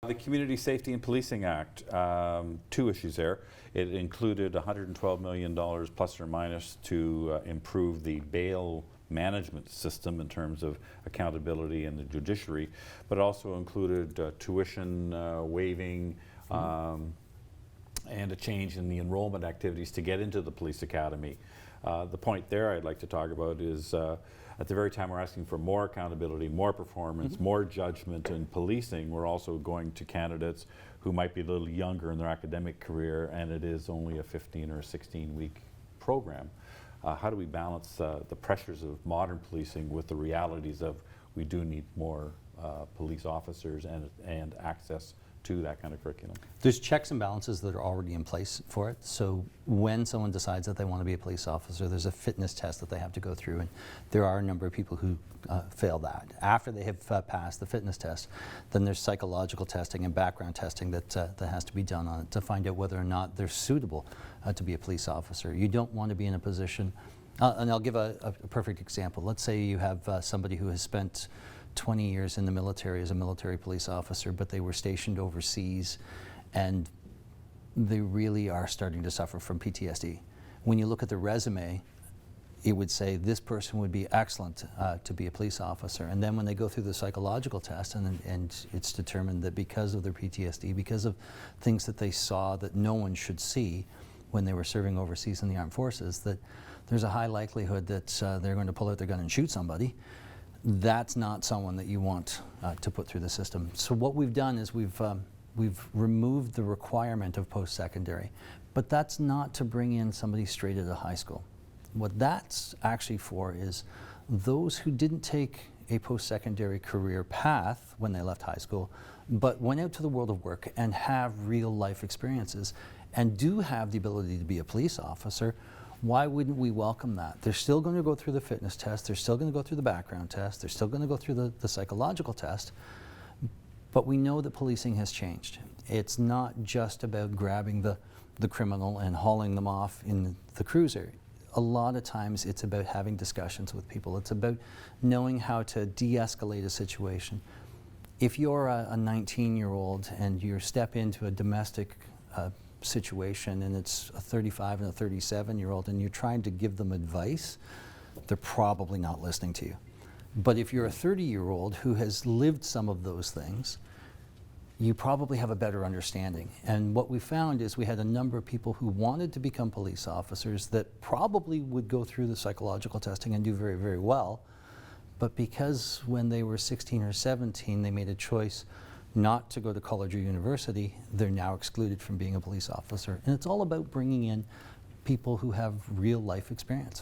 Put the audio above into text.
The Community Safety and Policing Act, two issues there. It included $112 million plus or minus to improve the bail management system in terms of accountability in the judiciary, but also included tuition waiving and a change in the enrollment activities to get into the police academy. The point there I'd like to talk about is at the very time we're asking for more accountability, more performance, more judgment in policing, we're also going to candidates who might be a little younger in their academic career, and it is only a 15 or 16-week program. How do we balance the pressures of modern policing with the realities of we do need more police officers and access to that kind of curriculum? There's checks and balances that are already in place for it. So when someone decides that they want to be a police officer, there's a fitness test that they have to go through, and there are a number of people who fail that. After they have passed the fitness test, then there's psychological testing and background testing that has to be done on it to find out whether or not they're suitable to be a police officer. You don't want to be in a position, and I'll give a perfect example. Let's say you have somebody who has spent 20 years in the military as a military police officer, but they were stationed overseas and they really are starting to suffer from PTSD. When you look at the resume, it would say this person would be excellent to be a police officer. And then when they go through the psychological test and it's determined that because of their PTSD, because of things that they saw that no one should see when they were serving overseas in the armed forces, that there's a high likelihood that they're going to pull out their gun and shoot somebody. That's not someone that you want to put through the system. So what we've done is we've removed the requirement of post-secondary, but that's not to bring in somebody straight out of high school. What that's actually for is those who didn't take a post-secondary career path when they left high school, but went out to the world of work and have real life experiences and do have the ability to be a police officer. Why wouldn't we welcome that? They're still going to go through the fitness test, they're still going to go through the background test, they're still going to go through the psychological test, but we know that policing has changed. It's not just about grabbing the criminal and hauling them off in the cruiser. A lot of times it's about having discussions with people. It's about knowing how to de-escalate a situation. If you're a 19-year-old and you step into a domestic situation and it's a 35 and a 37-year-old and you're trying to give them advice, they're probably not listening to you. But if you're a 30-year-old who has lived some of those things, you probably have a better understanding. And what we found is we had a number of people who wanted to become police officers that probably would go through the psychological testing and do very, very well, but because when they were 16 or 17 they made a choice not to go to college or university, they're now excluded from being a police officer. And it's all about bringing in people who have real life experience.